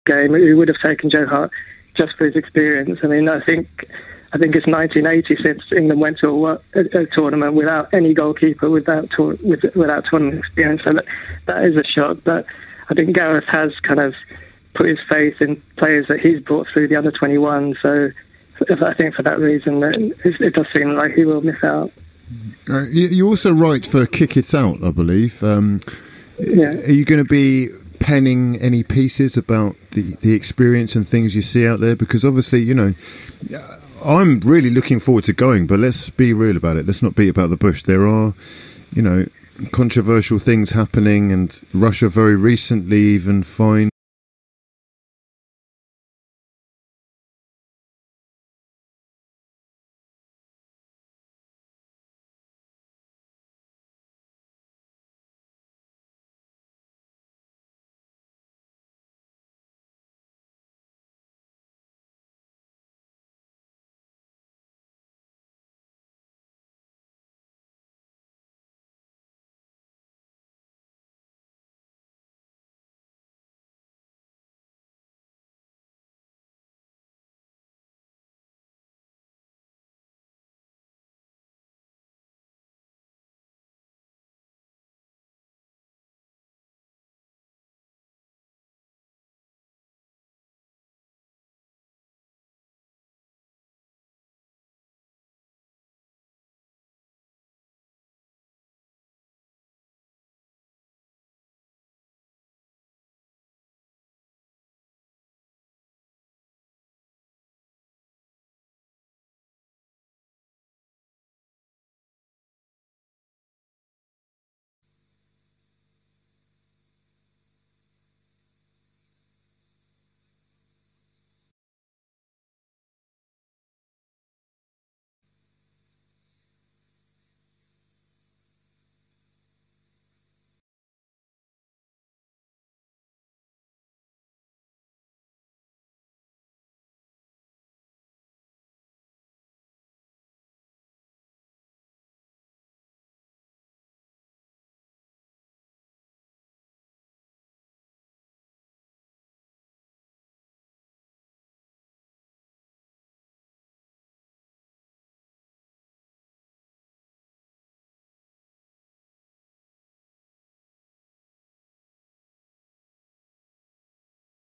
game who would have taken Joe Hart just for his experience. I mean, I think it's 1980 since England went to a tournament without any goalkeeper, without tournament experience. So that is a shock. But I think Gareth has kind of put his faith in players that he's brought through the under-21. So I think for that reason, it does seem like he will miss out. You also write for Kick It Out, I believe. Yeah. Are you going to be penning any pieces about the experience and things you see out there? Because obviously, you know, I'm really looking forward to going, but let's be real about it. Let's not beat about the bush. There are, you know, controversial things happening, and Russia very recently even fined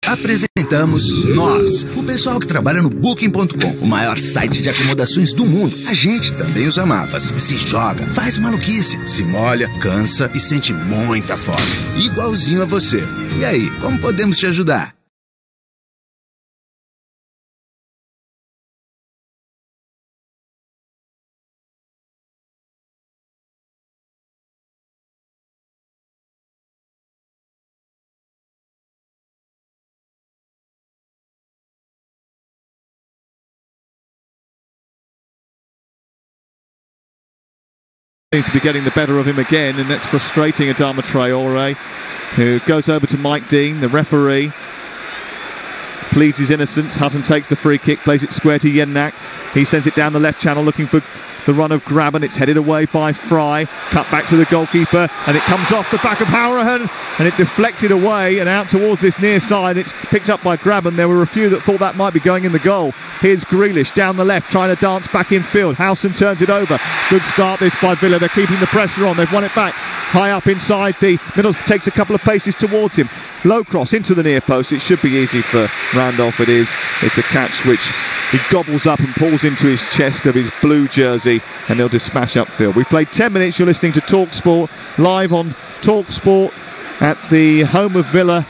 Apresentamos nós, o pessoal que trabalha no Booking.com, o maior site de acomodações do mundo. A gente também usa mapas, se joga, faz maluquice, se molha, cansa e sente muita fome. Igualzinho a você. E aí, como podemos te ajudar? Seems to be getting the better of him again, and that's frustrating Adama Traore, who goes over to Mike Dean, the referee, pleads his innocence. Hutton takes the free kick, plays it square to Yennak. He sends it down the left channel looking for the run of Graben. It's headed away by Fry, cut back to the goalkeeper, and it comes off the back of Hourahan, and it deflected away and out towards this near side. It's picked up by Graben. There were a few that thought that might be going in the goal. Here's Grealish down the left, trying to dance back in field. Howson turns it over. Good start this by Villa. They're keeping the pressure on. They've won it back. High up inside the Middlesbrough, takes a couple of paces towards him. Low cross into the near post. It should be easy for Randolph. It is. It's a catch which he gobbles up and pulls into his chest of his blue jersey, and he'll just smash upfield. We've played 10 minutes. You're listening to TalkSport live on TalkSport at the home of Villa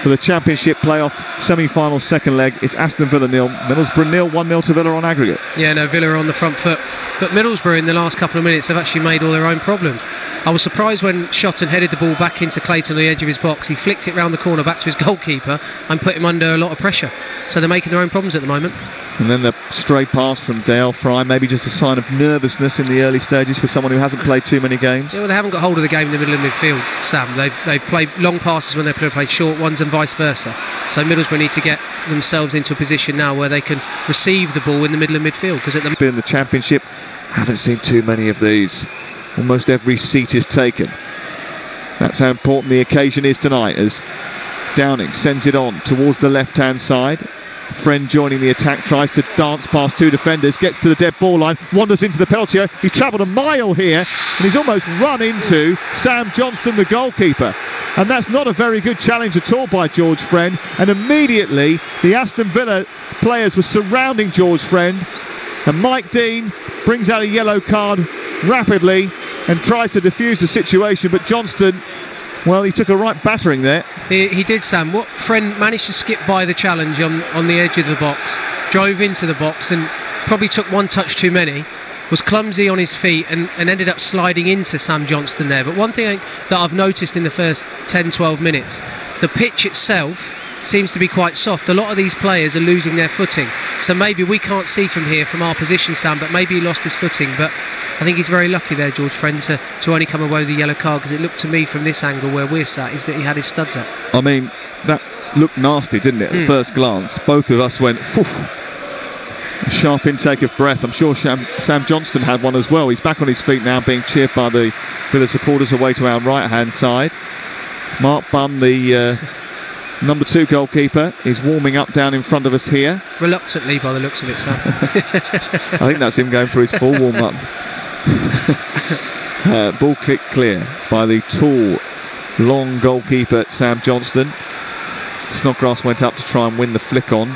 for the Championship playoff semi-final second leg. It's Aston Villa 0, Middlesbrough 0, 1-0 to Villa on aggregate. Yeah, no, Villa are on the front foot, but Middlesbrough in the last couple of minutes have actually made all their own problems. I was surprised when Shotton headed the ball back into Clayton on the edge of his box. He flicked it round the corner back to his goalkeeper and put him under a lot of pressure. So they're making their own problems at the moment. And then the stray pass from Dale Fry, maybe just a sign of nervousness in the early stages for someone who hasn't played too many games. Yeah, well, they haven't got hold of the game in the middle of midfield, Sam. They've played long passes when they've played short ones and vice versa. So Middlesbrough need to get themselves into a position now where they can receive the ball in the middle of midfield. Because at the in the Championship, haven't seen too many of these. Almost every seat is taken. That's how important the occasion is tonight, as Downing sends it on towards the left-hand side. Friend joining the attack, tries to dance past two defenders, gets to the dead ball line, wanders into the penalty area. He's travelled a mile here, and he's almost run into Sam Johnston, the goalkeeper. And that's not a very good challenge at all by George Friend. And immediately, the Aston Villa players were surrounding George Friend, and Mike Dean brings out a yellow card rapidly and tries to defuse the situation, but Johnston, well, he took a right battering there. He did, Sam. What Friend managed to skip by the challenge on the edge of the box, drove into the box and probably took one touch too many, was clumsy on his feet and ended up sliding into Sam Johnston there. But one thing that I've noticed in the first 10-12 minutes, the pitch itself seems to be quite soft. A lot of these players are losing their footing, so maybe we can't see from here from our position, Sam, but maybe he lost his footing. But I think he's very lucky there, George Friend, to only come away with a yellow card, because it looked to me from this angle where we're sat is that he had his studs up. I mean, that looked nasty, didn't it, at first glance? Both of us went, whew, a sharp intake of breath. I'm sure Sam Johnston had one as well. He's back on his feet now, being cheered by the Villa supporters away to our right-hand side. Mark Bunn, the number 2 goalkeeper, is warming up down in front of us here. Reluctantly, by the looks of it, Sam. I think that's him going through his full warm-up. Ball kicked clear by the tall, long goalkeeper Sam Johnston. Snodgrass went up to try and win the flick on.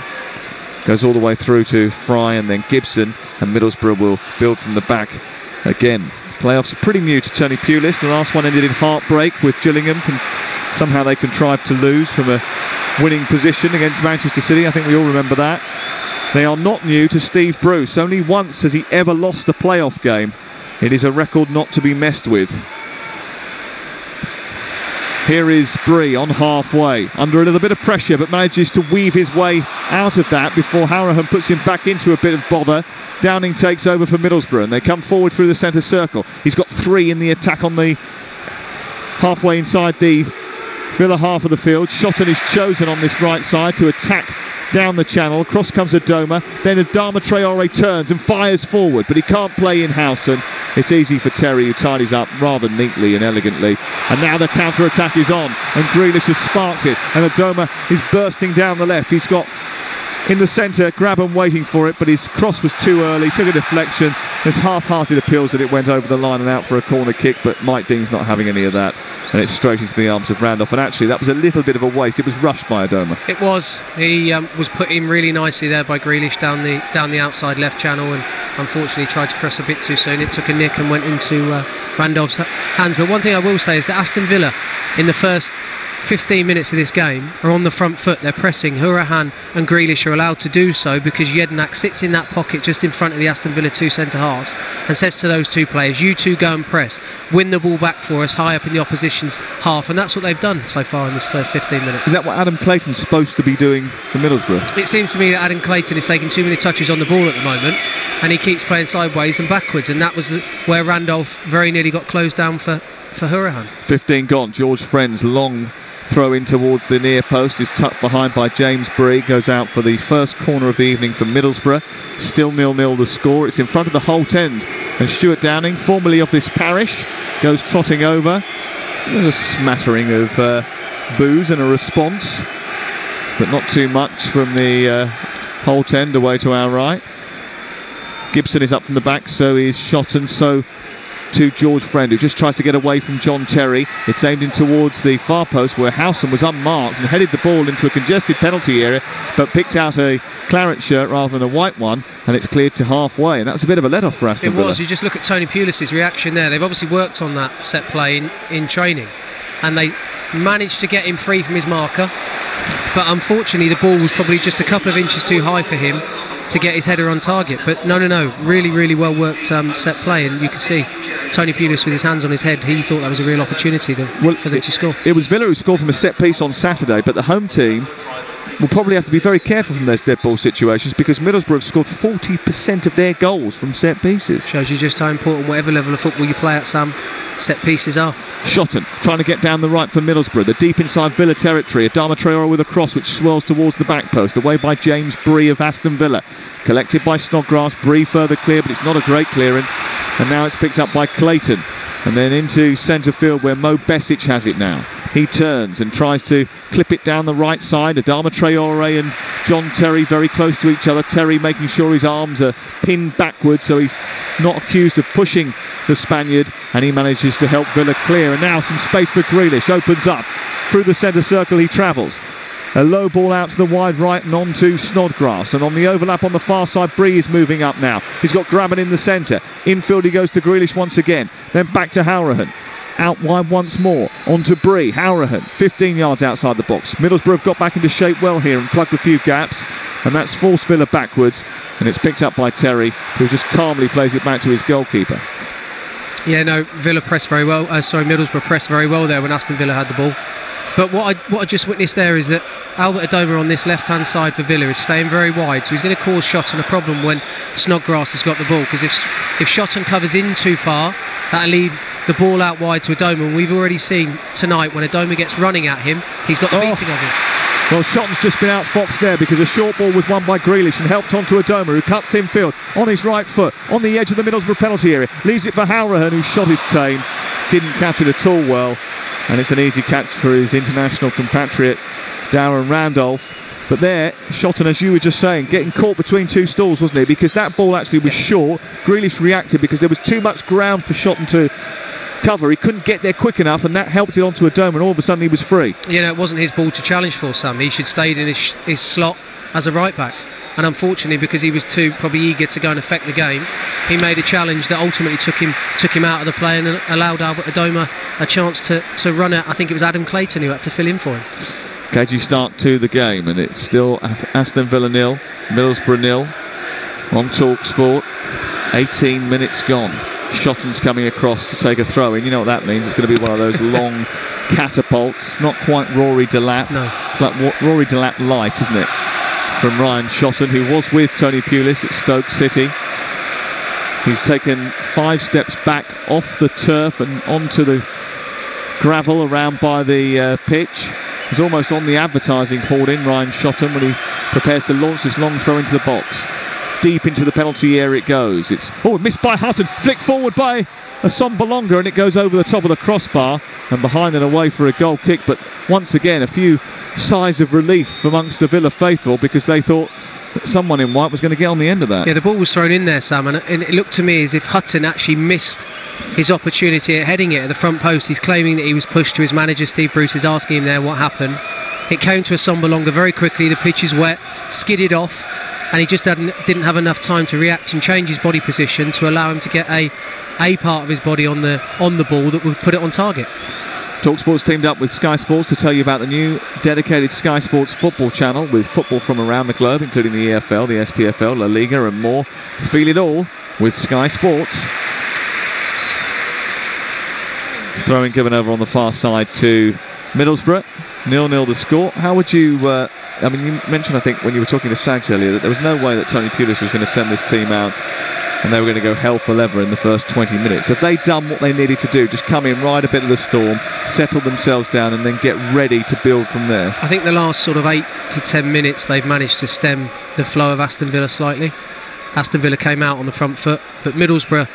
Goes all the way through to Fry and then Gibson, and Middlesbrough will build from the back again. Playoffs are pretty new to Tony Pulis. The last one ended in heartbreak with Gillingham. Somehow they contrived to lose from a winning position against Manchester City. I think we all remember that. They are not new to Steve Bruce. Only once has he ever lost a playoff game. It is a record not to be messed with. Here is Bree on halfway, under a little bit of pressure, but manages to weave his way out of that before Houriham puts him back into a bit of bother. Downing takes over for Middlesbrough, and they come forward through the centre circle. He's got 3 in the attack on the halfway inside the Villa half of the field. Shotton is chosen on this right side to attack down the channel. Across comes Adoma. Then Adama Traore turns and fires forward, but he can't play in Howson. It's easy for Terry, who tidies up rather neatly and elegantly. And now the counter-attack is on, and Grealish has sparked it, and Adoma is bursting down the left. He's got in the centre Grabham waiting for it, but his cross was too early, took a deflection. There's half-hearted appeals that it went over the line and out for a corner kick, but Mike Dean's not having any of that, and it's straight into the arms of Randolph. And actually that was a little bit of a waste. It was rushed by Adoma. It was. He was put in really nicely there by Grealish down the outside left channel, and unfortunately tried to cross a bit too soon. It took a nick and went into Randolph's hands. But one thing I will say is that Aston Villa in the first 15 minutes of this game are on the front foot. They're pressing. Hourihane and Grealish are allowed to do so because Jednak sits in that pocket just in front of the Aston Villa 2 centre-halves and says to those 2 players, you 2 go and press, win the ball back for us high up in the opposition's half, and that's what they've done so far in this first 15 minutes. Is that what Adam Clayton's supposed to be doing for Middlesbrough? It seems to me that Adam Clayton is taking too many touches on the ball at the moment, and he keeps playing sideways and backwards, and that was where Randolph very nearly got closed down for Hourihane. 15 gone. George Friend's long throw in towards the near post is tucked behind by James Bree. Goes out for the first corner of the evening for Middlesbrough. Still 0-0 the score. It's in front of the Holt End, and Stuart Downing, formerly of this parish, goes trotting over. There's a smattering of boos and a response, but not too much from the Holt End away to our right. Gibson is up from the back, so is Shotton, so to George Friend, who just tries to get away from John Terry. It's aimed in towards the far post where Howson was unmarked and headed the ball into a congested penalty area, but picked out a claret shirt rather than a white one, and it's cleared to halfway, and that's a bit of a let-off for Aston Villa. It was. You just look at Tony Pulis' reaction there. They've obviously worked on that set play in training, and they managed to get him free from his marker, but unfortunately the ball was probably just a couple of inches too high for him to get his header on target. But no, really well worked set play, and you can see Tony Pulis with his hands on his head. He thought that was a real opportunity for them to score. It was Villa who scored from a set piece on Saturday, but the home team will probably have to be very careful from those dead ball situations, because Middlesbrough have scored 40% of their goals from set pieces. Shows you just how important, whatever level of football you play at, Sam, set pieces are. Shotton trying to get down the right for Middlesbrough. The deep inside Villa territory. Adama Traore with a cross which swirls towards the back post, away by James Bree of Aston Villa. Collected by Snodgrass. Bree further clear, but it's not a great clearance, and now it's picked up by Clayton. And then into centre field where Mo Besic has it now. He turns and tries to clip it down the right side. Adama Traore and John Terry very close to each other. Terry making sure his arms are pinned backwards so he's not accused of pushing the Spaniard, and he manages to help Villa clear. And now some space for Grealish. Opens up through the centre circle. He travels. A low ball out to the wide right and on to Snodgrass. And on the overlap on the far side, Bree is moving up now. He's got Grabban in the centre. Infield he goes to Grealish once again. Then back to Howrahan. Out wide once more. On to Bree. Howrahan, 15 yards outside the box. Middlesbrough have got back into shape well here and plugged a few gaps. And that's forced Villa backwards. And it's picked up by Terry, who just calmly plays it back to his goalkeeper. Yeah, no, Villa pressed very well. Middlesbrough pressed very well there when Aston Villa had the ball. But what I just witnessed there is that Albert Adoma on this left-hand side for Villa is staying very wide, so he's going to cause Shotton a problem when Snodgrass has got the ball, because if Shotton covers in too far, that leaves the ball out wide to Adoma, and we've already seen tonight when Adoma gets running at him, he's got the beating of him. Well, Shotton's just been outfoxed there because a short ball was won by Grealish and helped on to Adoma, who cuts infield on his right foot on the edge of the Middlesbrough penalty area. Leaves it for Howrahan, who shot his tame, didn't catch it at all well. And it's an easy catch for his international compatriot Darren Randolph. But there, Shotton, as you were just saying, getting caught between two stools, wasn't he? Because that ball actually was short. Grealish reacted because there was too much ground for Shotton to cover. He couldn't get there quick enough, and that helped it onto Adoma, and all of a sudden he was free. You know, it wasn't his ball to challenge for, Sam. He should have stayed in his slot as a right back. And unfortunately, because he was too probably eager to go and affect the game, he made a challenge that ultimately took him out of the play and allowed Albert Adoma a chance to run it. I think it was Adam Clayton who had to fill in for him. Cagey start to the game, and it's still Aston Villa 0, Middlesbrough 0 on TalkSport. 18 minutes gone. Shotton's coming across to take a throw in. You know what that means? It's going to be one of those long catapults. It's not quite Rory Delap. No. It's like Rory Delap light, isn't it? From Ryan Shotton, who was with Tony Pulis at Stoke City. He's taken 5 steps back off the turf and onto the gravel around by the pitch. He's almost on the advertising hoarding, Ryan Shotton, when he prepares to launch this long throw into the box. Deep into the penalty area it goes. It's missed by Hutton, flicked forward by Assombalonga, and it goes over the top of the crossbar and behind and away for a goal kick. But once again, a few sighs of relief amongst the Villa faithful, because they thought that someone in white was going to get on the end of that. Yeah, the ball was thrown in there, Sam, and it looked to me as if Hutton actually missed his opportunity at heading it at the front post. He's claiming that he was pushed to his manager. Steve Bruce is asking him there what happened. It came to Assombalonga very quickly. The pitch is wet, skidded off, and he just didn't have enough time to react and change his body position to allow him to get a part of his body on the ball that would put it on target. TalkSport's teamed up with Sky Sports to tell you about the new dedicated Sky Sports football channel with football from around the globe, including the EFL, the SPFL, La Liga and more. Feel it all with Sky Sports. Throwing given over on the far side to Middlesbrough. 0-0 the score. How would you... you mentioned, I think, when you were talking to Sags earlier, that there was no way that Tony Pulis was going to send this team out and they were going to go hell for leather in the first 20 minutes. Have they done what they needed to do? Just come in, ride a bit of the storm, settle themselves down and then get ready to build from there? I think the last sort of 8 to 10 minutes they've managed to stem the flow of Aston Villa slightly. Aston Villa came out on the front foot, but Middlesbrough,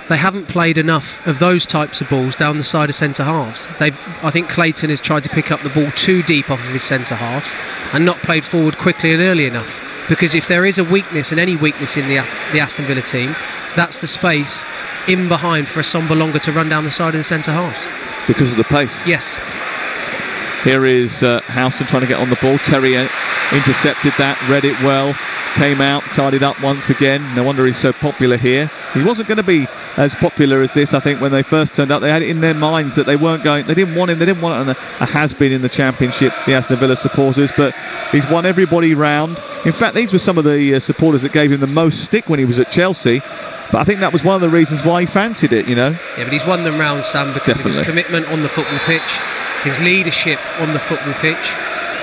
they haven't played enough of those types of balls down the side of centre halves. I think Clayton has tried to pick up the ball too deep off of his centre halves and not played forward quickly and early enough. Because if there is a weakness, and any weakness in the Aston Villa team, that's the space in behind for Assombalonga to run down the side of the centre halves. Because of the pace? Yes. Here is Howson trying to get on the ball. Terry intercepted that, read it well, came out, tidied up once again. No wonder he's so popular here. He wasn't going to be as popular as this, I think, when they first turned up. They had it in their minds that they didn't want him. They didn't want a has-been in the Championship, the Aston Villa supporters, but he's won everybody round. In fact, these were some of the supporters that gave him the most stick when he was at Chelsea. But I think that was one of the reasons why he fancied it, you know. Yeah, but he's won them round, Sam, because of his commitment on the football pitch, his leadership on the football pitch.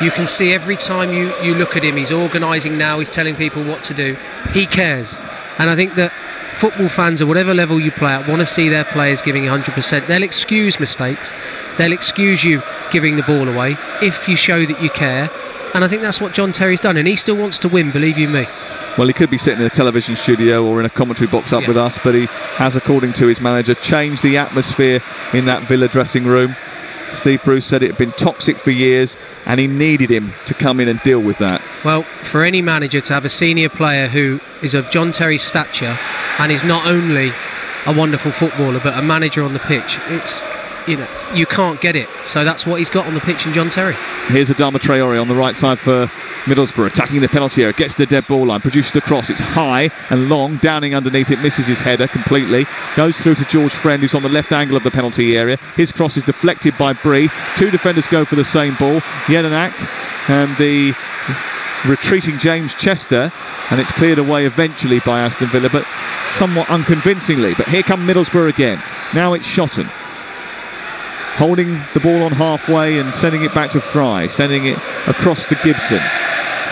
You can see every time you look at him, he's organising now, he's telling people what to do. He cares. And I think that football fans, at whatever level you play at, want to see their players giving 100%. They'll excuse mistakes. They'll excuse you giving the ball away if you show that you care. And I think that's what John Terry's done. And he still wants to win, believe you me. Well, he could be sitting in a television studio or in a commentary box up with us, but he has, according to his manager, changed the atmosphere in that Villa dressing room. Steve Bruce said it had been toxic for years and he needed him to come in and deal with that. Well, for any manager to have a senior player who is of John Terry's stature and is not only a wonderful footballer but a manager on the pitch, it's, you can't get it. So that's what he's got on the pitch in John Terry. Here's Adama Traore on the right side for Middlesbrough, attacking the penalty area, gets to the dead ball line, produces the cross, it's high and long, downing underneath it, misses his header completely, goes through to George Friend, who's on the left angle of the penalty area. His cross is deflected by Bree. Two defenders go for the same ball, Jedinak and the retreating James Chester, and it's cleared away eventually by Aston Villa, but somewhat unconvincingly. But here come Middlesbrough again. Now it's Shotton, holding the ball on halfway and sending it back to Fry, sending it across to Gibson.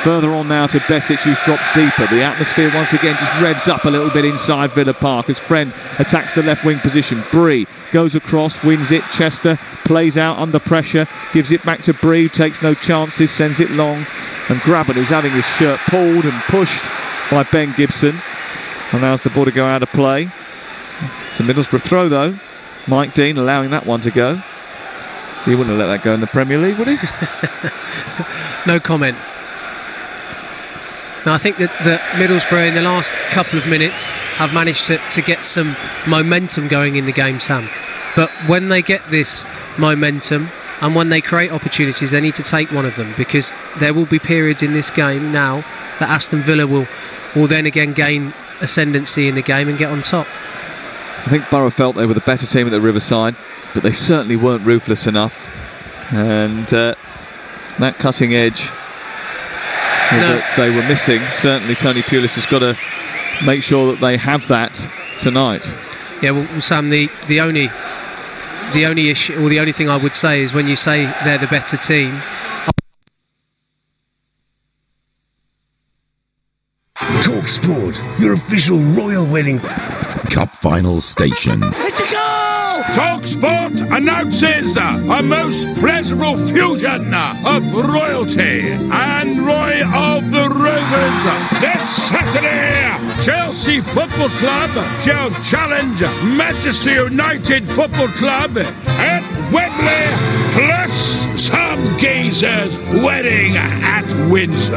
Further on now to Besic, who's dropped deeper. The atmosphere once again just revs up a little bit inside Villa Park as Friend attacks the left wing position. Bree goes across, wins it. Chester plays out under pressure, gives it back to Bree, who takes no chances, sends it long. And Grabban, who's having his shirt pulled and pushed by Ben Gibson, allows the ball to go out of play. It's a Middlesbrough throw though. Mike Dean allowing that one to go. He wouldn't have let that go in the Premier League, would he? No comment. Now, I think that Middlesbrough in the last couple of minutes have managed to get some momentum going in the game, Sam. But when they get this momentum and when they create opportunities, they need to take one of them, because there will be periods in this game now that Aston Villa will then again gain ascendancy in the game and get on top. I think Borough felt they were the better team at the Riverside, but they certainly weren't ruthless enough. And that cutting edge that they were missing, certainly Tony Pulis has got to make sure that they have that tonight. Yeah, well, Sam, the only issue, or the only thing I would say is when you say they're the better team. Talk Sport, your official royal wedding cup final station. It's a goal! Talk Sport announces a most pleasurable fusion of royalty and Roy of the Rovers. This Saturday, Chelsea Football Club shall challenge Manchester United Football Club at Wembley, plus some geezer's wedding at Windsor.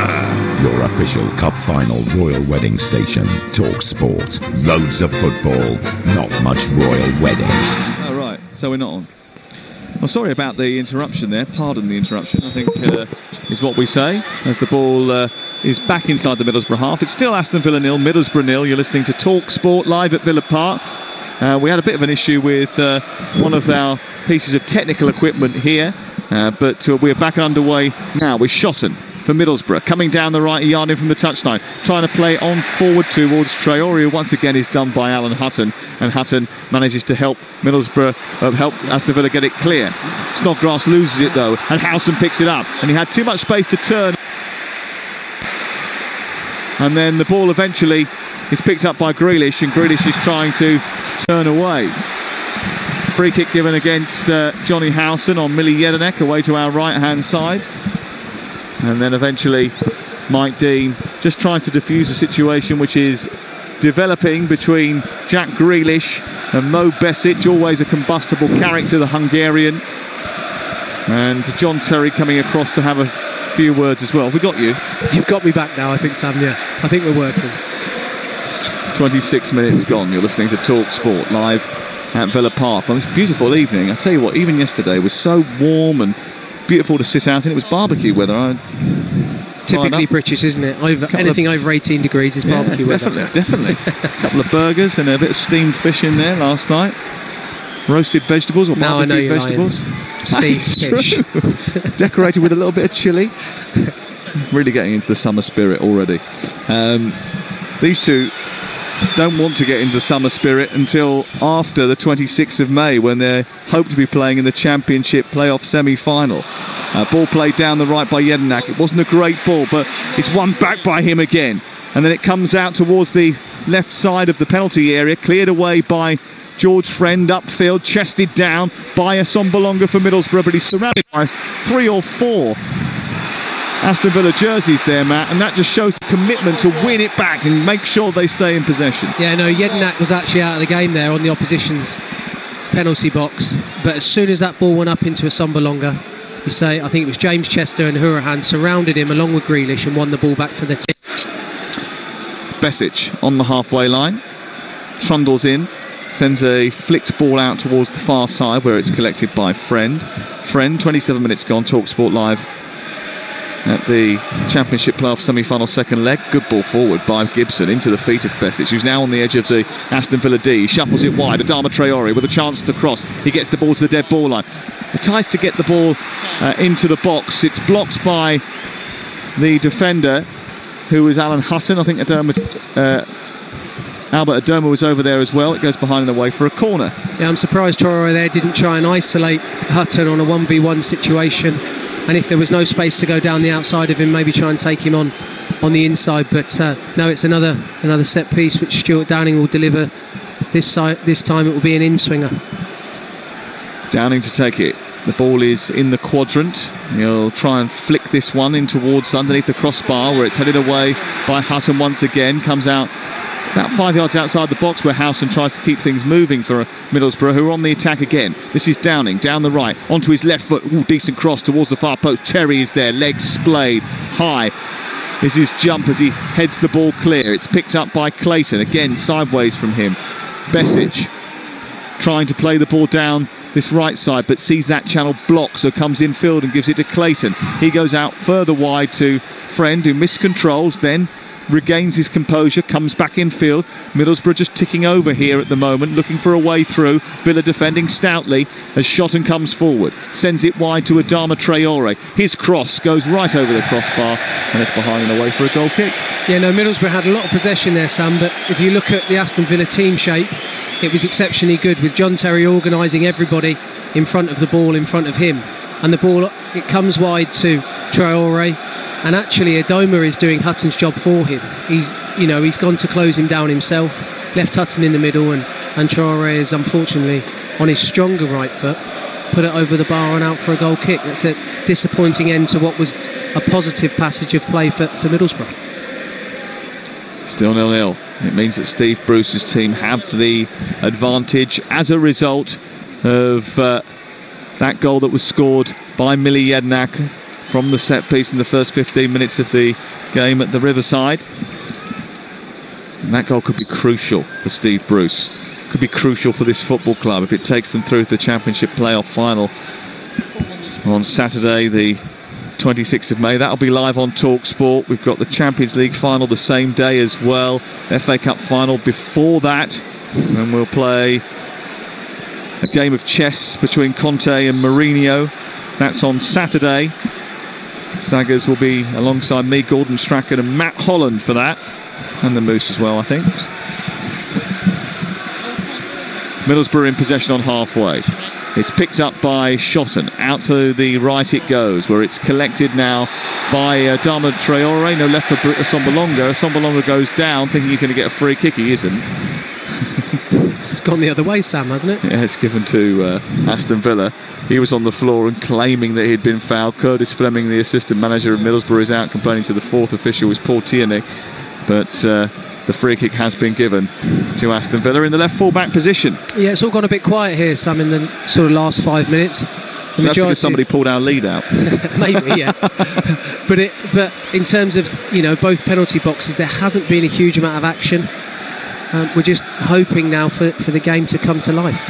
Your official cup final royal wedding station. Talk Sport. Loads of football, not much royal wedding. Oh, right, so we're not on. Well, sorry about the interruption there. Pardon the interruption, I think is what we say, as the ball is back inside the Middlesbrough half. It's still Aston Villa 0, Middlesbrough 0. You're listening to Talk Sport live at Villa Park. We had a bit of an issue with one of our pieces of technical equipment here, but we're back underway now with Shotton for Middlesbrough, coming down the right, a yard in from the touchline, trying to play on forward towards Traore, who once again is done by Alan Hutton, and Hutton manages to help Middlesbrough, help Aston Villa get it clear. Snodgrass loses it though, and Howson picks it up, and he had too much space to turn, and then the ball eventually is picked up by Grealish, and Grealish is trying to turn away. Free kick given against Johnny Howson on Millie Jedinak, away to our right hand side. And then eventually Mike Dean just tries to defuse the situation which is developing between Jack Grealish and Mo Besic, always a combustible character, the Hungarian, and John Terry coming across to have a few words as well. We got you. You've got me back now, I think, Sam. Yeah, I think we're working. 26 minutes gone. You're listening to Talk Sport live at Villa Park on this beautiful evening. I tell you what, even yesterday was so warm and beautiful to sit out in. It was barbecue weather. Typically British, isn't it? Anything over 18 degrees is barbecue weather. Definitely. A couple of burgers and a bit of steamed fish in there last night. Roasted vegetables or barbecue vegetables. Steamed fish. Decorated with a little bit of chilli. Really getting into the summer spirit already. These two don't want to get into the summer spirit until after the 26th of May, when they hope to be playing in the Championship playoff semi-final. Ball played down the right by Jedinak. It wasn't a great ball, but it's won back by him again. And then it comes out towards the left side of the penalty area, cleared away by George Friend upfield, chested down by Assombalonga for Middlesbrough, but he's surrounded by 3 or 4 Aston Villa jerseys there, Matt, and that just shows the commitment to win it back and make sure they stay in possession. Yeah, no, Jednak was actually out of the game there on the opposition's penalty box, but as soon as that ball went up into a Sombalonga, you say, I think it was James Chester and Hourihane surrounded him along with Grealish and won the ball back for the team. Besic on the halfway line, trundles in, sends a flicked ball out towards the far side where it's collected by Friend. 27 minutes gone, TalkSport Live at the Championship playoff semi-final second leg. Good ball forward by Gibson into the feet of Besic, who's now on the edge of the Aston Villa D. He shuffles it wide. Adama Traore with a chance to cross. He gets the ball to the dead ball line. He tries to get the ball into the box. It's blocked by the defender, who is Alan Hutton. I think Albert Adoma was over there as well. It goes behind and away for a corner. Yeah, I'm surprised Traore there didn't try and isolate Hutton on a 1v1 situation, and if there was no space to go down the outside of him, maybe try and take him on the inside. But no, it's another set piece which Stuart Downing will deliver. This time it will be an in-swinger. Downing to take it. The ball is in the quadrant. He'll try and flick this one in towards underneath the crossbar, where it's headed away by Hutton once again. Comes out about 5 yards outside the box, where Housen tries to keep things moving for Middlesbrough, who are on the attack again. This is Downing, down the right, onto his left foot. Ooh, decent cross towards the far post. Terry is there, legs splayed, high. This is jump as he heads the ball clear. It's picked up by Clayton, again sideways from him. Besic trying to play the ball down this right side, but sees that channel blocked, so comes infield and gives it to Clayton. He goes out further wide to Friend, who miscontrols, then regains his composure, comes back infield. Middlesbrough just ticking over here at the moment, looking for a way through. Villa defending stoutly as Shotton comes forward, sends it wide to Adama Traore. His cross goes right over the crossbar, and it's behind and away for a goal kick. Yeah, no, Middlesbrough had a lot of possession there, Sam, but if you look at the Aston Villa team shape, it was exceptionally good, with John Terry organising everybody in front of the ball, in front of him, and the ball, it comes wide to Traore. And actually Adoma is doing Hutton's job for him. He's gone to close him down himself, left Hutton in the middle, and Traore is unfortunately on his stronger right foot put it over the bar and out for a goal kick. That's a disappointing end to what was a positive passage of play for Middlesbrough. Still 0-0. It means that Steve Bruce's team have the advantage as a result of that goal that was scored by Mili Jednak from the set piece in the first 15 minutes of the game at the Riverside. And that goal could be crucial for Steve Bruce. Could be crucial for this football club if it takes them through to the Championship playoff final on Saturday, the 26th of May. That'll be live on TalkSport. We've got the Champions League final the same day as well. FA Cup final before that. And we'll play a game of chess between Conte and Mourinho. That's on Saturday. Saggers will be alongside me, Gordon Strachan and Matt Holland for that. And the Moose as well, I think. Middlesbrough in possession on halfway. It's picked up by Shotton. Out to the right it goes, where it's collected now by Adama Traore. No, left for Sombalonga. Sombalonga goes down, thinking he's going to get a free kick. He isn't. It's gone the other way, Sam, hasn't it? Yeah, it's given to Aston Villa. He was on the floor and claiming that he'd been fouled. Curtis Fleming, the assistant manager of Middlesbrough, is out complaining to the fourth official, is Paul Tierney. But the free kick has been given to Aston Villa in the left full-back position. Yeah, it's all gone a bit quiet here, Sam, in the sort of last 5 minutes. That's because somebody pulled our lead out. Maybe, yeah. But in terms of, both penalty boxes, there hasn't been a huge amount of action. We're just hoping now for the game to come to life.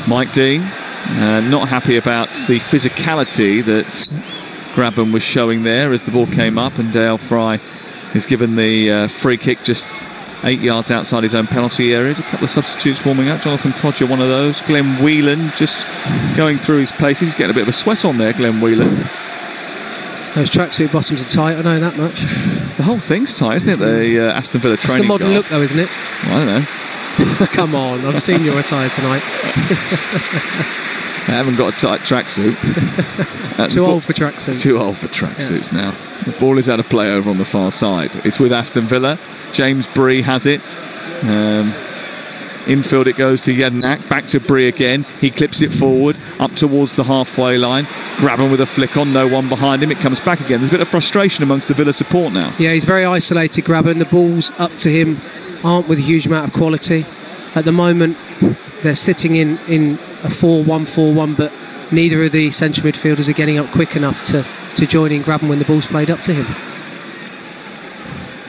Mike Dean, not happy about the physicality that Grabban was showing there as the ball came up, and Dale Fry is given the free kick just 8 yards outside his own penalty area. A couple of substitutes warming up. Jonathan Codger, one of those. Glenn Whelan just going through his paces. He's getting a bit of a sweat on there, Glenn Whelan. Those tracksuit bottoms are tight, I know that much. The whole thing's tight, isn't it? The Aston Villa training. That's the modern look, though, isn't it? Well, I don't know. Come on, I've seen your attire tonight. I haven't got a tight tracksuit. Too old for tracksuits. Too old for tracksuits now. The ball is out of play over on the far side. It's with Aston Villa. James Bree has it. Infield it goes to Jednak, back to Bree again. He clips it forward, up towards the halfway line. Grabban with a flick on, no one behind him. It comes back again. There's a bit of frustration amongst the Villa support now. Yeah, he's very isolated, Grabban. The balls up to him aren't with a huge amount of quality. At the moment, they're sitting in a 4-1-4-1, but neither of the central midfielders are getting up quick enough to join in Grabban when the ball's played up to him.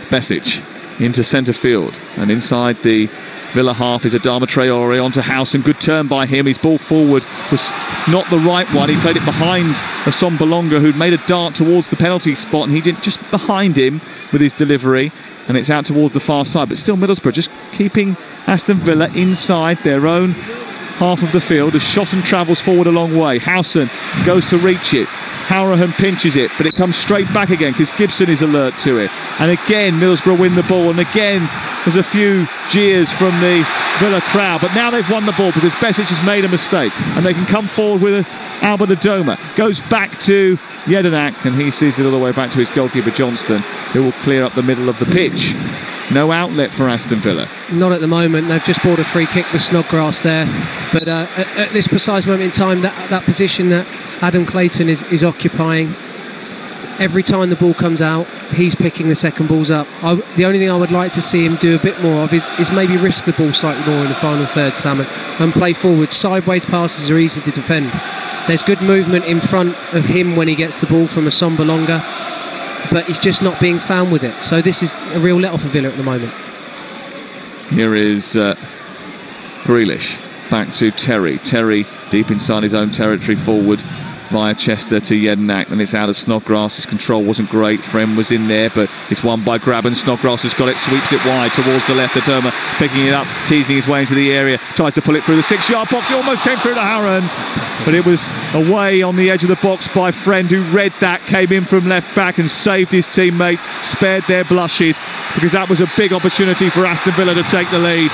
Besic into centre field, and inside the Villa half is Adama Traore onto Howson. Good turn by him. His ball forward was not the right one. He played it behind Aston Balonga, who'd made a dart towards the penalty spot, and he didn't, just behind him with his delivery, and it's out towards the far side. But still Middlesbrough just keeping Aston Villa inside their own half of the field as Shotton travels forward a long way. Howson goes to reach it. Hourahan pinches it, but it comes straight back again because Gibson is alert to it. And again, Middlesbrough win the ball, and again there's a few jeers from the Villa crowd. But now they've won the ball because Besic has made a mistake, and they can come forward with Albert Adoma. Goes back to Jednak, and he sees it all the way back to his goalkeeper Johnston, who will clear up the middle of the pitch. No outlet for Aston Villa. Not at the moment. They've just bought a free kick with Snodgrass there. But at this precise moment in time, that position that Adam Clayton is occupying, every time the ball comes out, he's picking the second balls up. The only thing I would like to see him do a bit more of is maybe risk the ball slightly more in the final third, Salmon, and play forward. Sideways passes are easy to defend. There's good movement in front of him when he gets the ball from Aston Balonga, but he's just not being found with it. So this is a real let-off for Villa at the moment. Here is Grealish back to Terry. Terry deep inside his own territory forward via Chester to Jednak, and it's out of Snodgrass. His control wasn't great. Friend was in there, but it's won by Grabban. Snodgrass has got it, sweeps it wide towards the left. Adoma picking it up, teasing his way into the area, tries to pull it through the 6-yard box. It almost came through to Hourahan, but it was away on the edge of the box by Friend, who read that, came in from left back and saved his teammates, spared their blushes, because that was a big opportunity for Aston Villa to take the lead.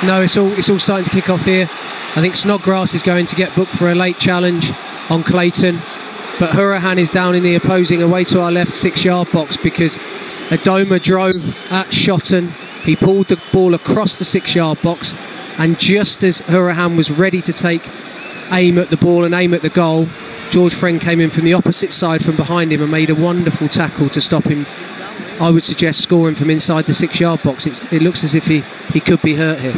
No, it's all starting to kick off here. I think Snodgrass is going to get booked for a late challenge on Clayton, but Hourahan is down in the opposing away to our left 6-yard box because Adoma drove at Shotton. He pulled the ball across the 6-yard box, and just as Hourahan was ready to take aim at the ball and aim at the goal, George Friend came in from the opposite side from behind him and made a wonderful tackle to stop him. I would suggest scoring from inside the 6-yard box. It looks as if he could be hurt here.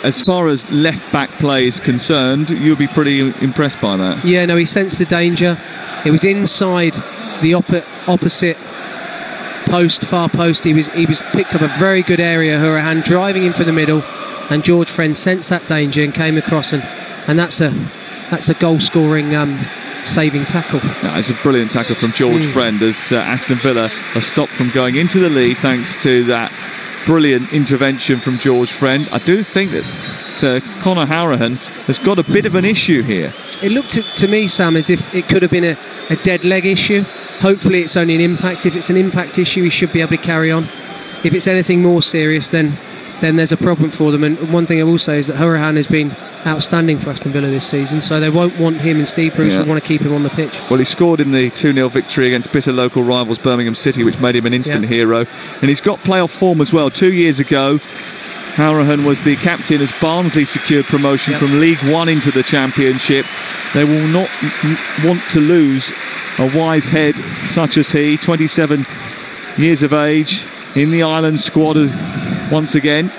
As far as left-back play is concerned, you'll be pretty impressed by that. Yeah, no, he sensed the danger. It was inside the opposite post, far post. He was picked up a very good area, Hourahan, driving in for the middle, and George Friend sensed that danger and came across, and that's a goal-scoring saving tackle. Yeah, it's a brilliant tackle from George Friend as Aston Villa are stopped from going into the lead thanks to that brilliant intervention from George Friend. I do think that Conor Hourahan has got a bit of an issue here. It looked to me, Sam, as if it could have been a dead leg issue. Hopefully it's only an impact. If it's an impact issue, he should be able to carry on. If it's anything more serious, then there's a problem for them. And one thing I will say is that Hourahan has been outstanding for Aston Villa this season, so they won't want him, and Steve Bruce will want to keep him on the pitch. Well, he scored in the 2-0 victory against bitter local rivals Birmingham City, which made him an instant hero, and he's got playoff form as well. 2 years ago, Hourahan was the captain as Barnsley secured promotion from League One into the Championship. They will not want to lose a wise head such as he, 27 years of age, in the Ireland squad once again.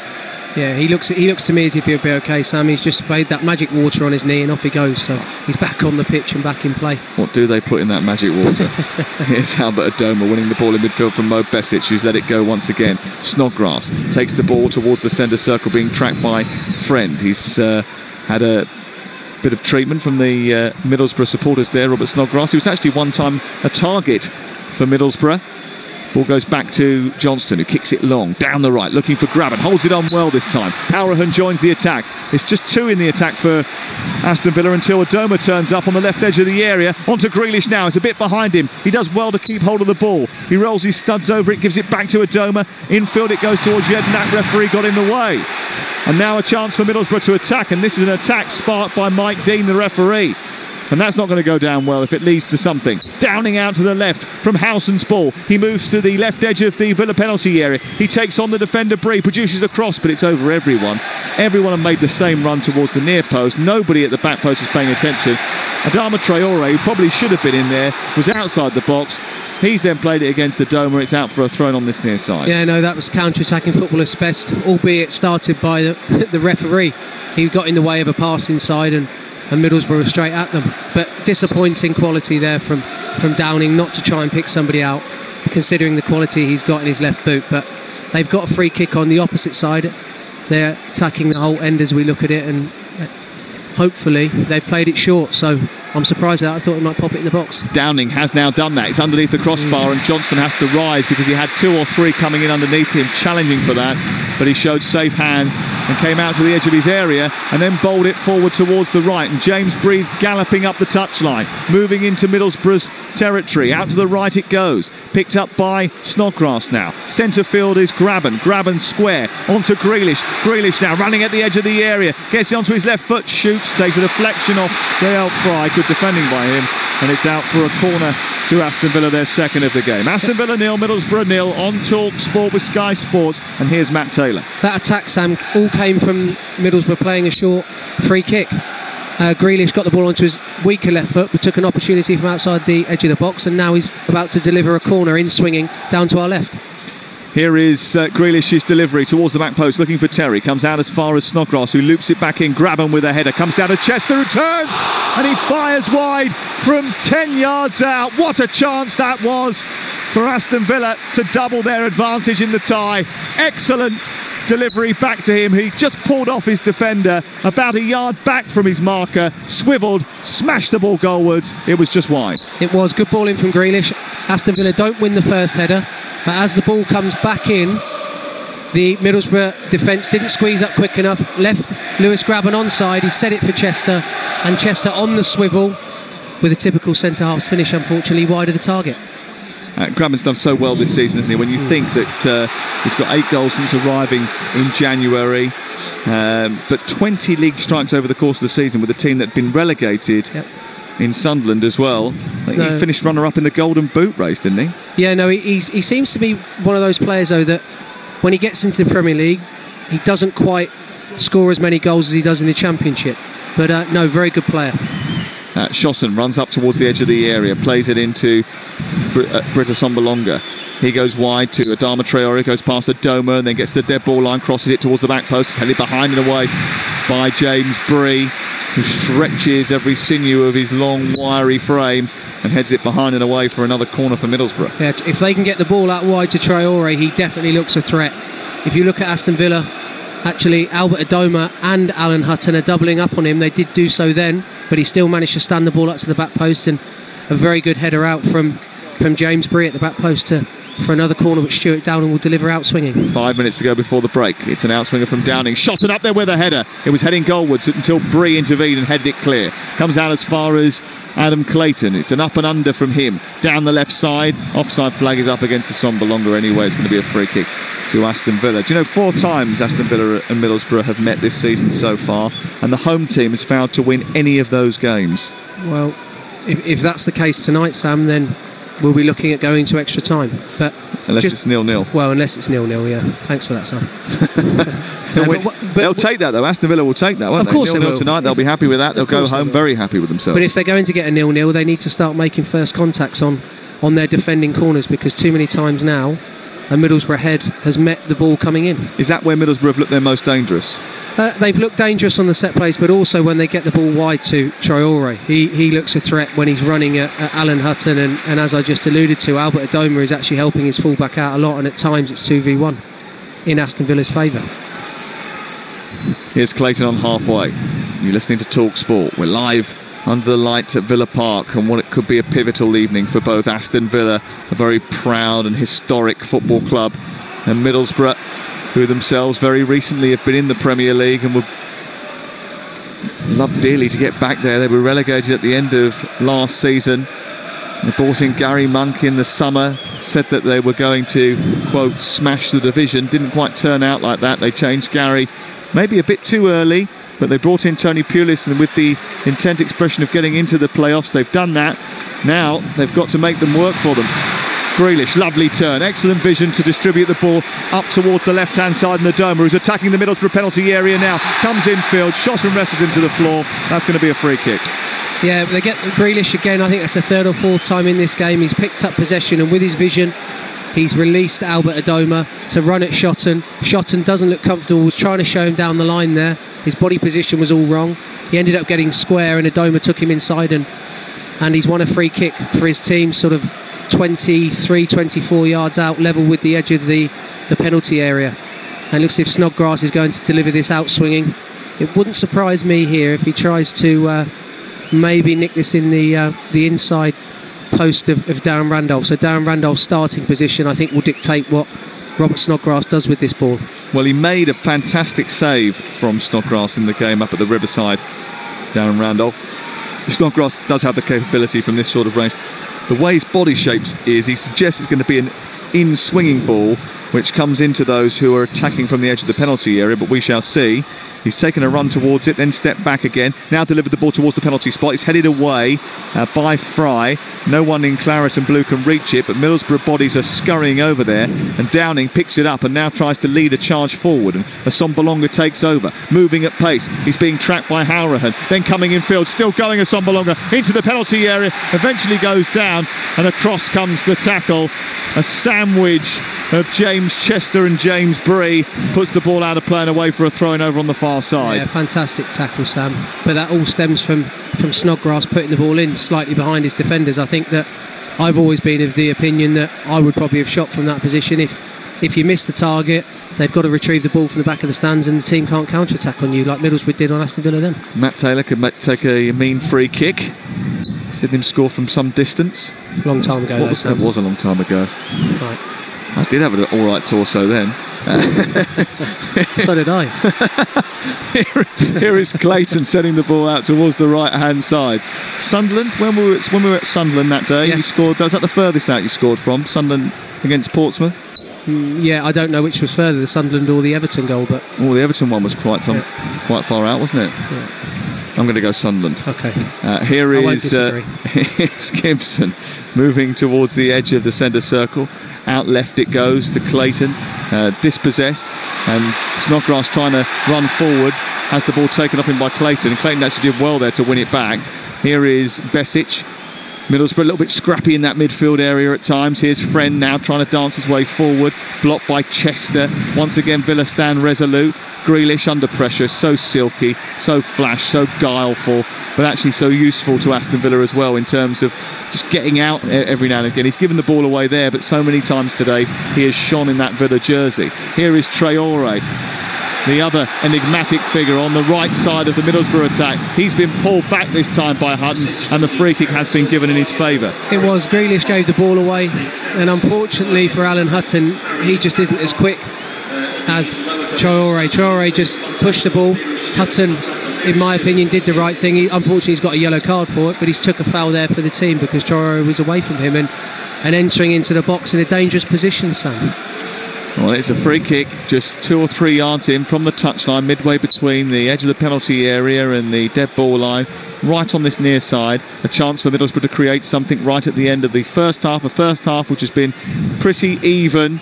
Yeah, he looks to me as if he'll be okay, Sam. He's just sprayed that magic water on his knee and off he goes, so he's back on the pitch and back in play. What do they put in that magic water? Here's Albert Adoma winning the ball in midfield from Mo Besic, who's let it go once again. Snodgrass takes the ball towards the centre circle, being tracked by Friend. He's had a bit of treatment from the Middlesbrough supporters there, Robert Snodgrass. He was actually one time a target for Middlesbrough. Ball goes back to Johnston, who kicks it long, down the right, looking for Grabban, holds it on well this time. Hourahan joins the attack. It's just two in the attack for Aston Villa until Adoma turns up on the left edge of the area. Onto Grealish now, it's a bit behind him. He does well to keep hold of the ball. He rolls his studs over it, gives it back to Adoma. Infield it goes towards Jednak, referee got in the way. And now a chance for Middlesbrough to attack, and this is an attack sparked by Mike Dean, the referee. And that's not going to go down well if it leads to something. Downing out to the left from Howson's ball. He moves to the left edge of the Villa penalty area. He takes on the defender Bree, produces the cross, but it's over everyone. Everyone have made the same run towards the near post. Nobody at the back post was paying attention. Adama Traore, who probably should have been in there, was outside the box. He's then played it against the Doma. It's out for a throw on this near side. Yeah, no, that was counter-attacking footballer's best, albeit started by the referee. He got in the way of a pass inside and Middlesbrough were straight at them. But disappointing quality there from Downing, not to try and pick somebody out, considering the quality he's got in his left boot. But they've got a free kick on the opposite side. They're attacking the whole end as we look at it, and hopefully they've played it short, so I'm surprised that I thought he might pop it in the box. Downing has now done that. It's underneath the crossbar and Johnston has to rise because he had 2 or 3 coming in underneath him challenging for that, but he showed safe hands and came out to the edge of his area and then bowled it forward towards the right, and James Breeze galloping up the touchline, moving into Middlesbrough's territory. Out to the right it goes, picked up by Snodgrass now. Centre field is Graben square onto Grealish now running at the edge of the area, gets it onto his left foot, shoots, takes a deflection off J.L. Fry. Good defending by him, and it's out for a corner to Aston Villa, their second of the game. Aston Villa 0, Middlesbrough 0 on Talk Sport with Sky Sports, and here's Matt Taylor. That attack, Sam, all came from Middlesbrough playing a short free kick. Grealish got the ball onto his weaker left foot, but took an opportunity from outside the edge of the box, and now he's about to deliver a corner in swinging down to our left. Here is Grealish's delivery towards the back post, looking for Terry. Comes out as far as Snodgrass, who loops it back in. Graben with a header. Comes down to Chester, who turns, and he fires wide from 10 yards out. What a chance that was for Aston Villa to double their advantage in the tie. Excellent delivery back to him. He just pulled off his defender about a yard back from his marker, swivelled, smashed the ball goalwards. It was just wide. It was good ball in from Grealish. Aston Villa don't win the first header, but as the ball comes back in, the Middlesbrough defence didn't squeeze up quick enough, left Lewis Graben onside. He set it for Chester, and Chester on the swivel with a typical centre-half's finish, unfortunately wide of the target. Graben's done so well this season, hasn't he? When you think that he's got 8 goals since arriving in January, but 20 league strikes over the course of the season with a team that had been relegated. Yep. In Sunderland as well. He finished runner-up in the Golden Boot race, didn't he? Yeah, no, he seems to be one of those players, though, that when he gets into the Premier League, he doesn't quite score as many goals as he does in the Championship. But no, very good player. Shosson runs up towards the edge of the area, plays it into Britta Sombolonga. He goes wide to Adama Traore, goes past Adoma and then gets to the dead ball line, crosses it towards the back post. It's headed behind and away by James Bree, who stretches every sinew of his long, wiry frame and heads it behind and away for another corner for Middlesbrough. Yeah, if they can get the ball out wide to Traore, he definitely looks a threat. If you look at Aston Villa, actually Albert Adoma and Alan Hutton are doubling up on him. They did do so then, but he still managed to stand the ball up to the back post, and a very good header out from James Bree at the back post for another corner which Stuart Downing will deliver out swinging. 5 minutes to go before the break. It's an outswinger from Downing, shot it up there with a header. It was heading goalwards until Bree intervened and headed it clear. Comes out as far as Adam Clayton. It's an up and under from him down the left side. Offside flag is up against the Sombolonga anyway. It's going to be a free kick to Aston Villa. Do you know 4 times Aston Villa and Middlesbrough have met this season so far, and the home team has failed to win any of those games? Well, if that's the case tonight, Sam, then we'll be looking at going to extra time. But unless it's 0-0. Well, unless it's 0-0, yeah. Thanks for that, Sam. They'll take that, though. Aston Villa will take that, won't they? Of course they will. Tonight, they'll be happy with that. They'll go home very happy with themselves. But if they're going to get a 0-0, they need to start making first contacts on their defending corners, because too many times now a Middlesbrough head has met the ball coming in. Is that where Middlesbrough have looked their most dangerous? They've looked dangerous on the set plays, but also when they get the ball wide to Traore. He looks a threat when he's running at Alan Hutton, and as I just alluded to, Albert Adoma is actually helping his fullback out a lot, and at times it's 2v1 in Aston Villa's favour. Here's Clayton on halfway. You're listening to Talk Sport. We're live under the lights at Villa Park, and what it could be a pivotal evening for both Aston Villa, a very proud and historic football club, and Middlesbrough, who themselves very recently have been in the Premier League and would love dearly to get back there. They were relegated at the end of last season. They brought in Gary Monk in the summer, said that they were going to, quote, smash the division. Didn't quite turn out like that. They changed Gary maybe a bit too early, but they brought in Tony Pulis, and with the intent expression of getting into the playoffs, they've done that. Now they've got to make them work for them. Grealish, lovely turn, excellent vision to distribute the ball up towards the left-hand side, and the Doma, who's attacking the Middlesbrough penalty area now, comes infield, shot and wrestles him to the floor. That's going to be a free kick. Yeah, they get Grealish again. I think that's the third or fourth time in this game he's picked up possession, and with his vision he's released Albert Adoma to run at Shotton. Shotton doesn't look comfortable, was trying to show him down the line there. His body position was all wrong. He ended up getting square, and Adoma took him inside, and he's won a free kick for his team, sort of 23, 24 yards out, level with the edge of the penalty area. And it looks as if Snodgrass is going to deliver this out swinging. It wouldn't surprise me here if he tries to maybe nick this in the inside post of Darren Randolph. So Darren Randolph's starting position, I think, will dictate what Robert Snodgrass does with this ball. Well, he made a fantastic save from Snodgrass in the game up at the Riverside, Darren Randolph. Snodgrass does have the capability from this sort of range. The way his body shapes is, he suggests it's going to be an in-swinging ball which comes into those who are attacking from the edge of the penalty area, but we shall see. He's taken a run towards it, then stepped back again, now delivered the ball towards the penalty spot. It's headed away by Fry. No one in claret and blue can reach it, but Middlesbrough bodies are scurrying over there, and Downing picks it up and now tries to lead a charge forward, and Assombalonga takes over, moving at pace. He's being tracked by Halrahan, then coming in field, still going Assombalonga into the penalty area, eventually goes down, and across comes the tackle. A sandwich of James Chester and James Bree puts the ball out of play and away for a throw-in over on the far side. Yeah, fantastic tackle, Sam. But that all stems from Snodgrass putting the ball in slightly behind his defenders. I think that I've always been of the opinion that I would probably have shot from that position. If you miss the target, they've got to retrieve the ball from the back of the stands, and the team can't counter-attack on you like Middlesbrough did on Aston Villa then. Matt Taylor could take a mean free kick. Seen him score from some distance. Long time ago, though, Sam. It was a long time ago. Right. I did have an alright torso then. So did I. Here is Clayton sending the ball out towards the right-hand side. Sunderland, when we were at Sunderland that day, yes. You scored. Was that the furthest out you scored from? Sunderland against Portsmouth? Yeah, I don't know which was further, the Sunderland or the Everton goal, but the Everton one was quite far out, wasn't it? Yeah. I'm going to go Sunderland. Okay. Here is Gibson moving towards the edge of the centre circle. Out left it goes to Clayton, dispossessed, and Snodgrass trying to run forward, has the ball taken up in by Clayton, and Clayton actually did well there to win it back. Here is Besic. Middlesbrough a little bit scrappy in that midfield area at times. Here's Friend now trying to dance his way forward, blocked by Chester. Once again Villa stand resolute. Grealish under pressure, so silky, so flash, so guileful, but actually so useful to Aston Villa as well in terms of just getting out every now and again. He's given the ball away there, but so many times today he has shone in that Villa jersey. Here is Traore, the other enigmatic figure on the right side of the Middlesbrough attack. He's been pulled back this time by Hutton, and the free kick has been given in his favour. It was. Grealish gave the ball away, and unfortunately for Alan Hutton, he just isn't as quick as Traore. Traore just pushed the ball. Hutton, in my opinion, did the right thing. Unfortunately, he's got a yellow card for it, but he's took a foul there for the team because Traore was away from him and entering into the box in a dangerous position, Sam. Well, it's a free kick just 2 or 3 yards in from the touchline, midway between the edge of the penalty area and the dead ball line, right on this near side. A chance for Middlesbrough to create something right at the end of the first half, which has been pretty even.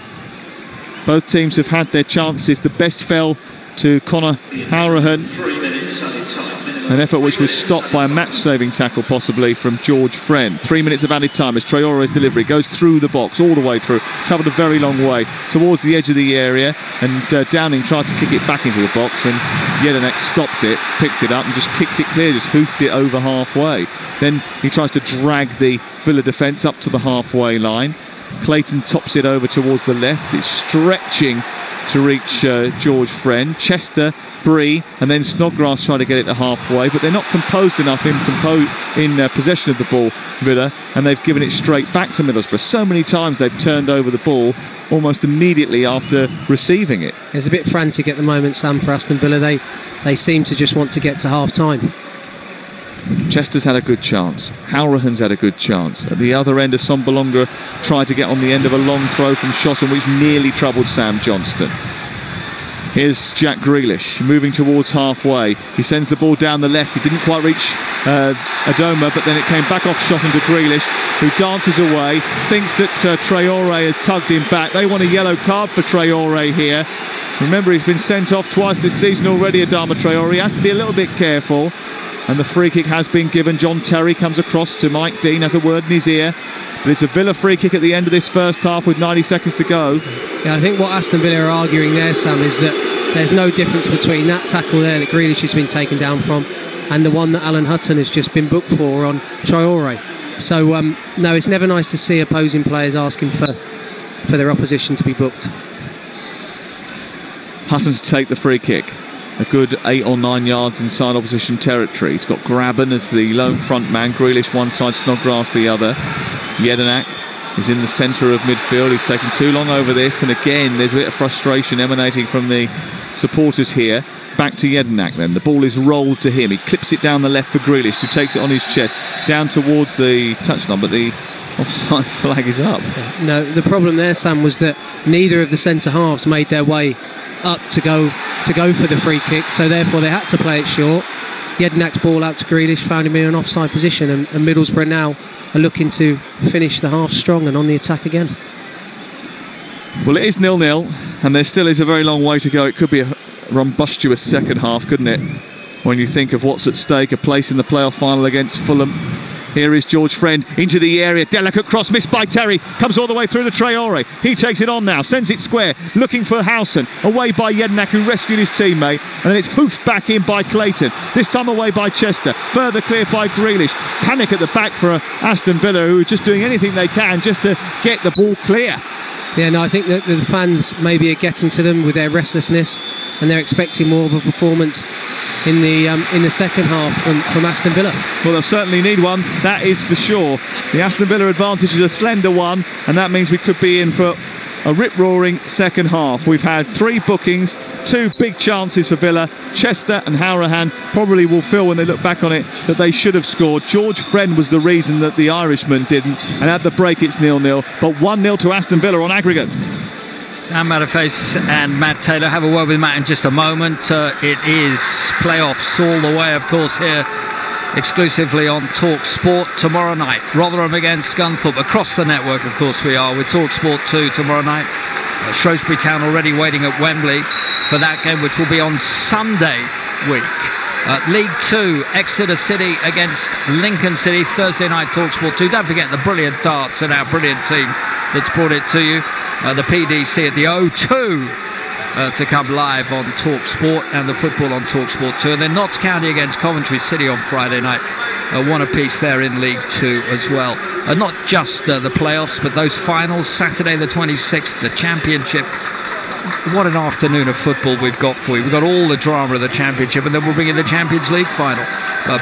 Both teams have had their chances. The best fell to Conor Halrahan, an effort which was stopped by a match-saving tackle possibly from George Friend. 3 minutes of added time as Traore's delivery goes through the box, all the way through, travelled a very long way towards the edge of the area, and Downing tried to kick it back into the box, and Jelinek stopped it, picked it up and just kicked it clear, just hoofed it over halfway. Then he tries to drag the Villa defence up to the halfway line. Clayton tops it over towards the left. It's stretching to reach George Friend. Chester, Bree, and then Snodgrass trying to get it to halfway, but they're not composed enough in possession of the ball, Villa, and they've given it straight back to Middlesbrough. So many times they've turned over the ball almost immediately after receiving it. It's a bit frantic at the moment, Sam, for Aston Villa. They seem to just want to get to half-time. Chester's had a good chance. Halrahan's had a good chance. At the other end, Assombalonga tried to get on the end of a long throw from Shotton, which nearly troubled Sam Johnston. Here's Jack Grealish moving towards halfway. He sends the ball down the left. He didn't quite reach Adoma, but then it came back off shot into Grealish, who dances away, thinks that Traore has tugged him back. They want a yellow card for Traore here. Remember, he's been sent off twice this season already, Adama Traore. He has to be a little bit careful. And the free kick has been given. John Terry comes across to Mike Dean, has a word in his ear. But it's a Villa free kick at the end of this first half with 90 seconds to go. Yeah, I think what Aston Villa are arguing there, Sam, is that there's no difference between that tackle there that Grealish has been taken down from and the one that Alan Hutton has just been booked for on Traore. So, no, it's never nice to see opposing players asking for their opposition to be booked. Hutton to take the free kick. A good 8 or 9 yards inside opposition territory. He's got Graben as the lone front man. Grealish one side, Snodgrass the other. Jedinak is in the centre of midfield. He's taken too long over this, and again there's a bit of frustration emanating from the supporters here. Back to Jedinak then. The ball is rolled to him. He clips it down the left for Grealish, who takes it on his chest down towards the touchline, but the offside flag is up. No, the problem there, Sam, was that neither of the centre halves made their way up to go for the free kick, so therefore they had to play it short. Jedinak's ball out to Grealish, found him in an offside position, and Middlesbrough now are looking to finish the half strong and on the attack again. Well, it is 0-0, and there still is a very long way to go. It could be a rumbustious second half, couldn't it, when you think of what's at stake, a place in the playoff final against Fulham. Here is George Friend into the area. Delicate cross missed by Terry. Comes all the way through to Traore. He takes it on now. Sends it square. Looking for Howson. Away by Jedinak, who rescued his teammate. And then it's hoofed back in by Clayton. This time away by Chester. Further clear by Grealish. Panic at the back for Aston Villa, who are just doing anything they can just to get the ball clear. Yeah, no, I think that the fans maybe are getting to them with their restlessness, and they're expecting more of a performance in the second half from Aston Villa. Well, they'll certainly need one, that is for sure. The Aston Villa advantage is a slender one, and that means we could be in for a rip-roaring second half. We've had 3 bookings, 2 big chances for Villa. Chester and Hourahan probably will feel when they look back on it that they should have scored. George Friend was the reason that the Irishman didn't, and at the break it's 0-0, but 1-0 to Aston Villa on aggregate. Sam Matterface and Matt Taylor. Have a word with Matt in just a moment. It is playoffs all the way, of course, here exclusively on Talk Sport tomorrow night. Rotherham against Scunthorpe across the network, of course we are, with Talk Sport 2 tomorrow night. Shrewsbury Town already waiting at Wembley for that game, which will be on Sunday week. League 2, Exeter City against Lincoln City, Thursday night Talk Sport 2. Don't forget the brilliant darts and our brilliant team that's brought it to you. The PDC at the O2 to come live on Talk Sport, and the football on Talk Sport 2. And then Notts County against Coventry City on Friday night. One apiece there in League 2 as well. Not just the playoffs, but those finals, Saturday the 26th, the Championship. What an afternoon of football we've got for you. We've got all the drama of the Championship, and then we'll bring in the Champions League final.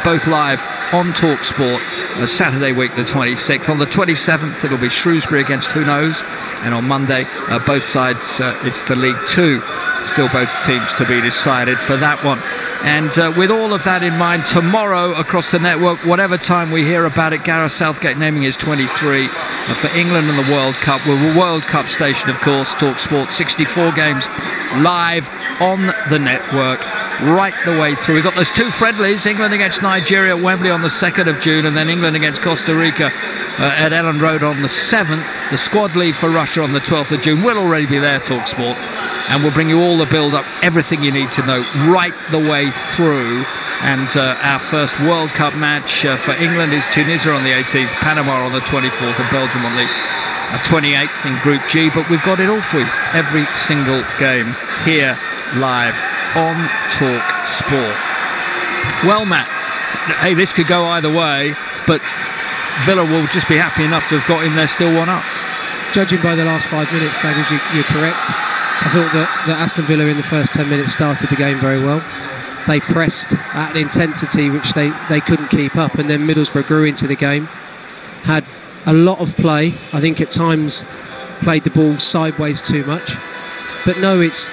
Both live on Talk Sport Saturday week the 26th. On the 27th it'll be Shrewsbury against who knows, and on Monday both sides, it's the League 2, still both teams to be decided for that one. And with all of that in mind, tomorrow across the network, whatever time we hear about it, Gareth Southgate naming his 23 for England and the World Cup. We're a World Cup station, of course, Talk Sport, 64 games live on the network right the way through. We've got those 2 friendlies, England against Nigeria at Wembley on the 2nd of June, and then England against Costa Rica at Ellen Road on the 7th. The squad leave for Russia on the 12th of June. We'll already be there, Talk Sport, and we'll bring you all the build-up, everything you need to know right the way through. And our first World Cup match for England is Tunisia on the 18th, Panama on the 24th, and Belgium on the 28th in Group G. But we've got it all for you, every single game here live on Talk Sport. Well, Matt, hey, this could go either way, but Villa will just be happy enough to have got in there still 1-up. Judging by the last 5 minutes, Saggers, you're correct. I thought that Aston Villa in the first 10 minutes started the game very well. They pressed at an intensity which they couldn't keep up, and then Middlesbrough grew into the game, had a lot of play. I think at times played the ball sideways too much. But no, it's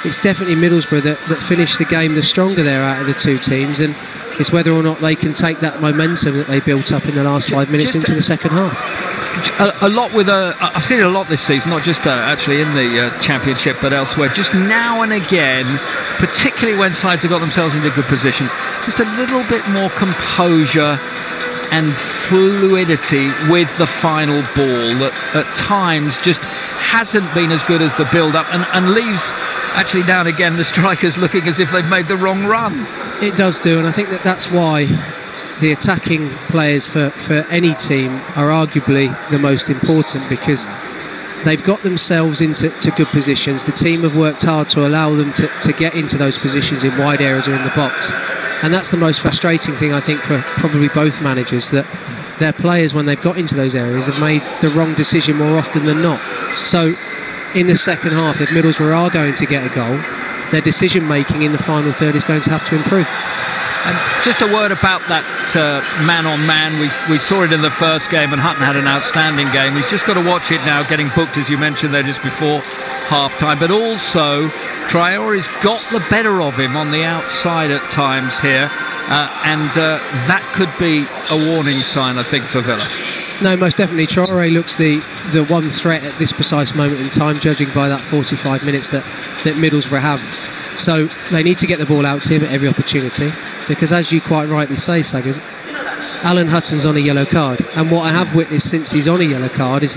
it's definitely Middlesbrough that finished the game the stronger there out of the two teams, and it's whether or not they can take that momentum that they built up in the last 5 minutes into the second half. A lot with I've seen it a lot this season, not just actually in the Championship but elsewhere, just now and again, particularly when sides have got themselves into good position, just a little bit more composure and fluidity with the final ball that at times just hasn't been as good as the build-up, and leaves actually now and again the strikers looking as if they've made the wrong run. It does do, and I think that's why the attacking players for any team are arguably the most important, because they've got themselves into good positions. The team have worked hard to allow them to get into those positions in wide areas or in the box, and that's the most frustrating thing, I think, for probably both managers, that their players, when they've got into those areas, have made the wrong decision more often than not. So in the second half, if Middlesbrough are going to get a goal, their decision making in the final third is going to have to improve. And just a word about that man-on-man. We saw it in the first game, and Hutton had an outstanding game. He's just got to watch it now, getting booked, as you mentioned there, just before half-time. But also, Traore's got the better of him on the outside at times here, and that could be a warning sign, I think, for Villa. No, most definitely. Traore looks the one threat at this precise moment in time, judging by that 45 minutes that Middlesbrough have. So they need to get the ball out to him at every opportunity, because as you quite rightly say, Saggers, Alan Hutton's on a yellow card, and what I have witnessed since he's on a yellow card is that